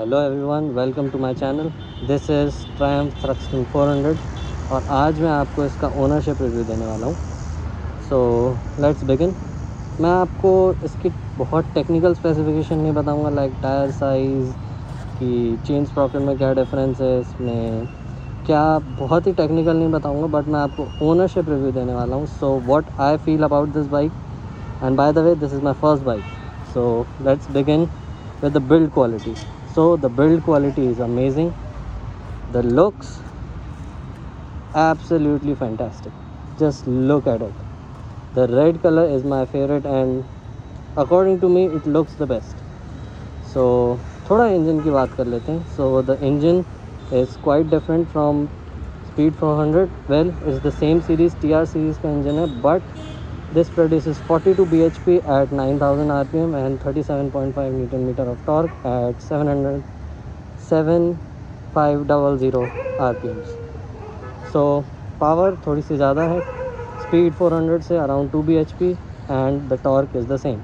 Hello everyone, welcome to my channel. This is Triumph Thruxton 400 और आज मैं आपको इसका ओनरशिप रिव्यू देने वाला हूँ। So let's begin. मैं आपको इसकी बहुत टेक्निकल स्पेसिफिकेशन नहीं बताऊँगा, लाइक टायर साइज़ की, चेन स्प्रॉकेट में क्या डिफरेंस है, इसमें क्या, बहुत ही टेक्निकल नहीं बताऊँगा, बट मैं आपको ओनरशिप रिव्यू देने वाला हूँ। So what I feel about this bike, and by the way this is my first bike. So let's begin with the build quality. So the build quality is amazing. The looks absolutely fantastic. Just look at it. The red color is my favorite and according to me it looks the best. So थोड़ा engine की बात कर लेते हैं. So the engine is quite different from Speed 400. Well, it's the same series, TR series का engine है, but this produces 42 bhp at 9000 rpm and 37.5 newton meter of torque at 7500 rpms. So power थोड़ी सी ज़्यादा है Speed 400 से, around 2 bhp, and the torque is the same.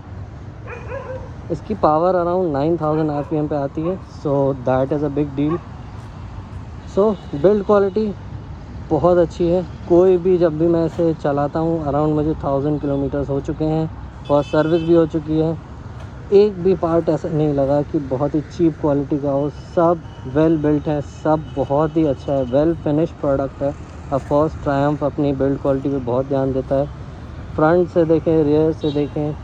इसकी power around 9000 rpm पे आती है, so that is a big deal. So build quality बहुत अच्छी है। कोई भी, जब भी मैं इसे चलाता हूँ, अराउंड मुझे 1000 किलोमीटर्स हो चुके हैं और सर्विस भी हो चुकी है, एक भी पार्ट ऐसा नहीं लगा कि बहुत ही चीप क्वालिटी का हो। सब वेल बिल्ट है, सब बहुत ही अच्छा है, वेल फिनिश प्रोडक्ट है। ऑफ कोर्स ट्रायम्फ अपनी बिल्ड क्वालिटी पे बहुत ध्यान देता है। फ्रंट से देखें, रियर से देखें,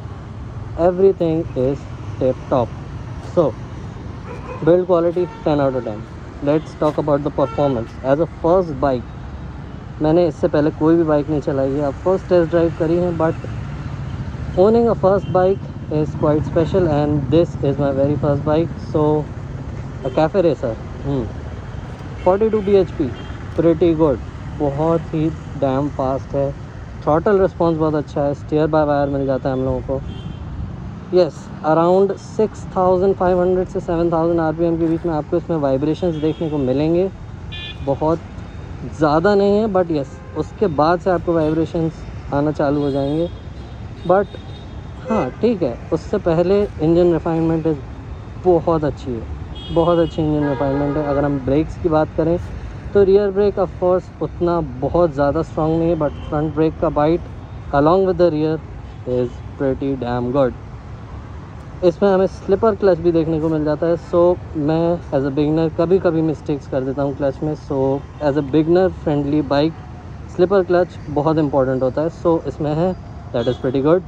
everything is tip top. So build quality 10 out of 10। Let's talk about the performance. As a first bike, मैंने इससे पहले कोई भी बाइक नहीं चलाई है, ऑफ कोर्स टेस्ट ड्राइव करी है, but owning a first bike is quite special and this is my very first bike. So a cafe racer, 42 bhp, pretty good, बहुत ही डैम फास्ट है। थ्रॉटल रिस्पॉन्स बहुत अच्छा है, स्टीयर बाय वायर मिल जाता है हम लोगों को। यस, अराउंड 6500 से 7000 rpm के बीच में आपको इसमें वाइब्रेशंस देखने को मिलेंगे। बहुत ज़्यादा नहीं है, बट यस, उसके बाद से आपको वाइब्रेशंस आना चालू हो जाएंगे। बट हाँ, ठीक है, उससे पहले इंजन रिफाइनमेंट बहुत अच्छी है, बहुत अच्छी इंजन रिफाइनमेंट है। अगर हम ब्रेक्स की बात करें तो रियर ब्रेक ऑफ कोर्स उतना बहुत ज़्यादा स्ट्रॉन्ग नहीं है, बट फ्रंट ब्रेक का bite along with the rear is pretty damn good. इसमें हमें स्लिपर क्लच भी देखने को मिल जाता है। सो मैं एज अ बिगनर कभी कभी मिस्टेक्स कर देता हूँ क्लच में। So as a beginner friendly bike slipper clutch बहुत इंपॉर्टेंट होता है। सो इसमें है, दैट इज़ प्रीटी गुड।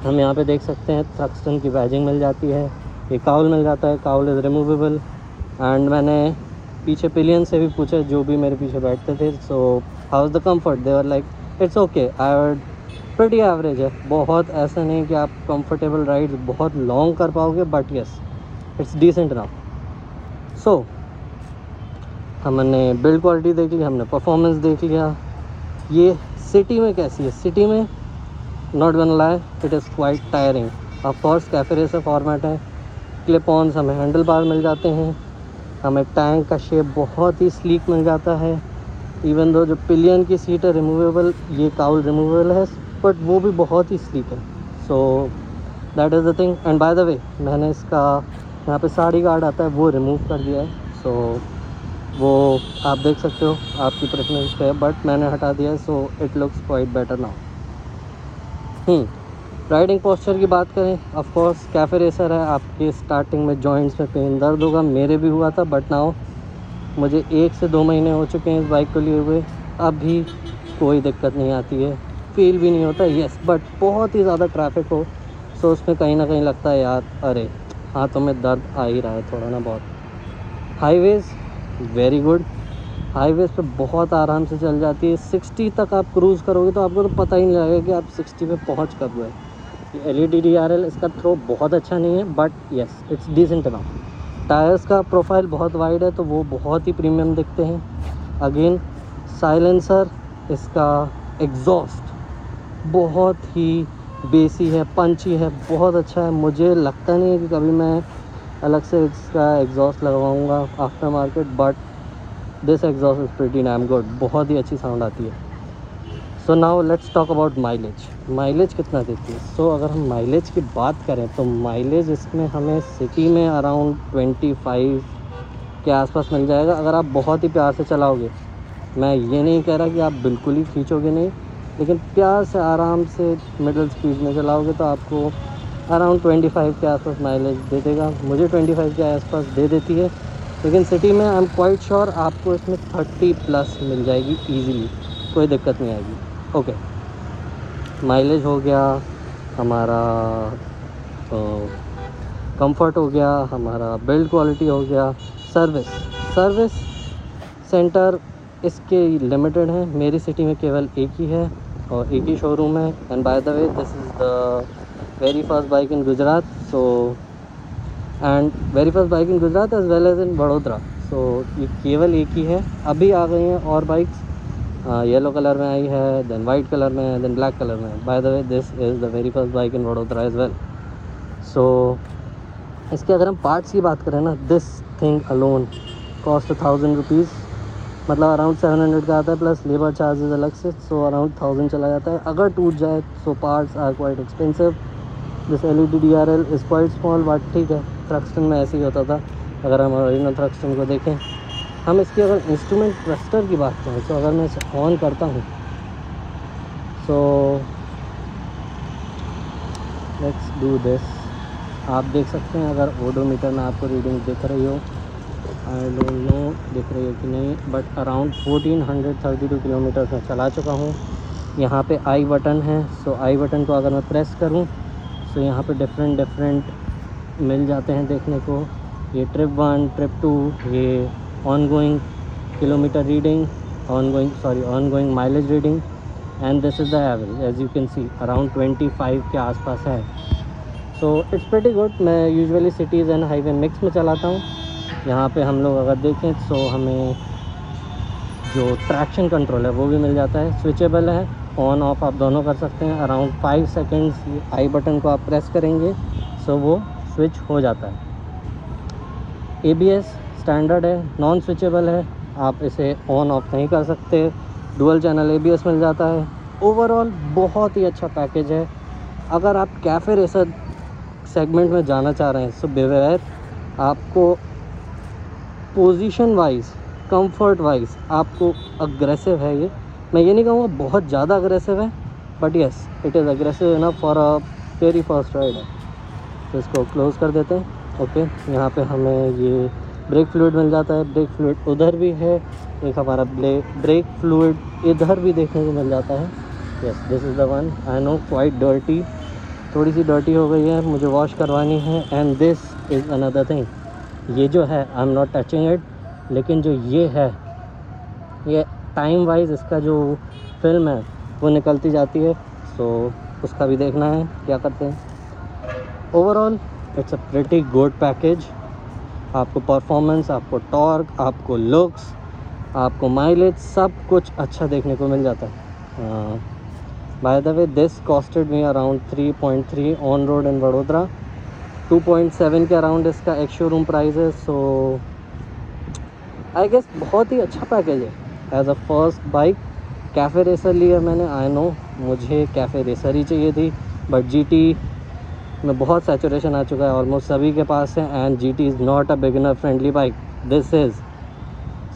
हम यहाँ पे देख सकते हैं थ्रक्सटन की बैजिंग मिल जाती है, ये काउल मिल जाता है, काउल इज़ रिमूवेबल। एंड मैंने पीछे पिलियन से भी पूछा, जो भी मेरे पीछे बैठते थे, so how is the comfort, they were like it's okay, I would pretty average है। बहुत ऐसा नहीं कि आप कंफर्टेबल राइड्स बहुत लॉन्ग कर पाओगे, but yes, it's decent enough. So हमने बिल्ड क्वालिटी देख ली, हमने परफॉर्मेंस देख लिया। ये सिटी में कैसी है? सिटी में not gonna lie, it is quite tiring. Of course cafe racer format है, क्लिप ऑन्स, हमें हैंडल बार मिल जाते हैं, हमें टैंक का शेप बहुत ही स्लीक मिल जाता है। इवन दो जो पिलियन की सीट है रिमूवेबल, ये काउल रिमूवेबल है, बट वो भी बहुत ही स्लीक है। So that is the thing. And by the वे, मैंने इसका यहाँ पे साड़ी गार्ड आता है वो रिमूव कर दिया है। सो वो आप देख सकते हो, आपकी प्रेफरेंस पे है, बट मैंने हटा दिया है। So it looks quite better now. Riding posture की बात करें, ऑफ कोर्स कैफे रेसर है, आपके स्टार्टिंग में जॉइंट्स में पेन दर्द होगा, मेरे भी हुआ था, बट नाउ मुझे 1 से 2 महीने हो चुके हैं इस बाइक को लिए हुए, अभी कोई दिक्कत नहीं आती है, फील भी नहीं होता। येस, बट बहुत ही ज़्यादा ट्रैफिक हो तो उसमें कहीं ना कहीं लगता है यार, अरे हाथों में दर्द आ ही रहा है थोड़ा ना बहुत। हाईवेज़ वेरी गुड, हाईवेज़ पे बहुत आराम से चल जाती है। 60 तक आप क्रूज़ करोगे तो आपको तो पता ही नहीं लगेगा कि आप 60 पे पहुँच कब गए। LED DRL इसका थ्रो बहुत अच्छा नहीं है, but yes, it's decent enough. Tyres का प्रोफाइल बहुत वाइड है तो वो बहुत ही प्रीमियम दिखते हैं। अगेन साइलेंसर, इसका एग्जॉस्ट बहुत ही बेसी है, पंची है, बहुत अच्छा है। मुझे लगता नहीं है कि कभी मैं अलग से इसका एग्जॉस्ट लगवाऊंगा after market, but this exhaust is pretty damn good, बहुत ही अच्छी साउंड आती है। So now let's talk about mileage. Mileage कितना देती है? सो अगर हम माइलेज की बात करें तो माइलेज इसमें हमें सिटी में अराउंड 25 के आसपास मिल जाएगा, अगर आप बहुत ही प्यार से चलाओगे। मैं ये नहीं कह रहा कि आप बिल्कुल ही खींचोगे नहीं, लेकिन प्यार से आराम से मिडिल स्पीड में चलाओगे तो आपको अराउंड 25 के आसपास माइलेज दे देगा। मुझे 25 के आसपास दे देती है, लेकिन सिटी में आई एम क्वाइट श्योर आपको इसमें 30+ मिल जाएगी ईज़िली, कोई दिक्कत नहीं आएगी। ओके, माइलेज हो गया हमारा, कंफर्ट हो गया हमारा, बिल्ड क्वालिटी हो गया, सर्विस सेंटर इसके लिमिटेड हैं। मेरी सिटी में केवल एक ही है और एक ही शोरूम है। And by the way this is the very first bike in Gujarat, so and very first bike in Gujarat as well as in Vadodara. So ये केवल एक ही है। अभी आ गई हैं और बाइक्स, येलो कलर में आई है, देन वाइट कलर में है, देन ब्लैक कलर में है। By the way this is the very first bike in Vadodara as well. So इसके अगर हम पार्ट्स की बात करें ना, this thing alone cost 1000 rupees, मतलब अराउंड 700 का आता है, प्लस लेबर चार्जेस अलग से, सो अराउंड 1000 चला जाता है। अगर टूट जाए so parts are quite expensive. This LED DRL is quite small, but ठीक है, थ्रक्स्टन में ऐसे ही होता था। अगर हम ओरिजिनल थ्रक्स्टन को देखें, हम इसकी अगर इंस्ट्रूमेंट क्लस्टर की बात करें तो अगर मैं इसे ऑन करता हूँ, सो लेट्स डू दिस। आप देख सकते हैं अगर ओडोमीटर में आपको रीडिंग दिख रही हो, आई डोंट नो दिख रही हो कि नहीं, बट अराउंड 1432 किलोमीटर मैं चला चुका हूँ। यहाँ पे आई बटन है, सो आई बटन को अगर मैं प्रेस करूँ सो यहाँ पे डिफरेंट मिल जाते हैं देखने को। ये ट्रिप 1, ट्रिप 2, ये ongoing kilometre reading, ongoing mileage reading, and this is the average. As you can see around 25 के आसपास है। So it's pretty good. मैं usually cities and highway mix में चलाता हूँ। यहाँ पे हम लोग अगर देखें सो हमें जो ट्रैक्शन कंट्रोल है वो भी मिल जाता है, स्विचेबल है, ऑन ऑफ आप दोनों कर सकते हैं। अराउंड 5 सेकेंड्स आई बटन को आप प्रेस करेंगे सो वो स्विच हो जाता है। ABS स्टैंडर्ड है, नॉन स्विचेबल है, आप इसे ऑन ऑफ नहीं कर सकते। डुअल चैनल ABS मिल जाता है। ओवरऑल बहुत ही अच्छा पैकेज है। अगर आप कैफ़े रेसर सेगमेंट में जाना चाह रहे हैं सो बिवेयर, आपको पोजीशन वाइज, कंफर्ट वाइज आपको अग्रेसिव है ये। मैं ये नहीं कहूँगा बहुत ज़्यादा अग्रेसिव है, but yes it is aggressive enough for a very first rider. तो इसको क्लोज़ कर देते हैं। ओके, यहाँ पे हमें ये ब्रेक फ्लूइड मिल जाता है। ब्रेक फ्लूइड उधर भी है, एक हमारा ब्रेक फ्लूइड इधर भी देखने को मिल जाता है। Yes, this is the one. I know quite dirty, थोड़ी सी डर्टी हो गई है, मुझे वॉश करवानी है। And this is another thing, ये जो है I am not touching it, लेकिन जो ये है ये टाइम वाइज इसका जो फिल्म है वो निकलती जाती है, सो उसका भी देखना है क्या करते हैं। Overall it's a pretty good package. आपको परफॉर्मेंस, आपको टॉर्क, आपको लुक्स, आपको माइलेज, सब कुछ अच्छा देखने को मिल जाता है। By the way this costed me around 3.3 on road in Vadodara. 2.7 के अराउंड इसका एक शोरूम प्राइस है। सो आई गेस बहुत ही अच्छा पैकेज है as a first bike. Cafe racer लिया मैंने, आई नो मुझे कैफ़े रेसर ही चाहिए थी, बट GT में बहुत सैचुरेशन आ चुका है, ऑलमोस्ट सभी के पास है। And GT is not a beginner friendly bike, this is,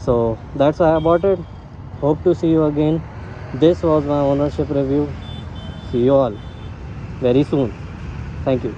so that's why I bought it. Hope to see you again. This was my ownership review. See you all very soon. Thank you.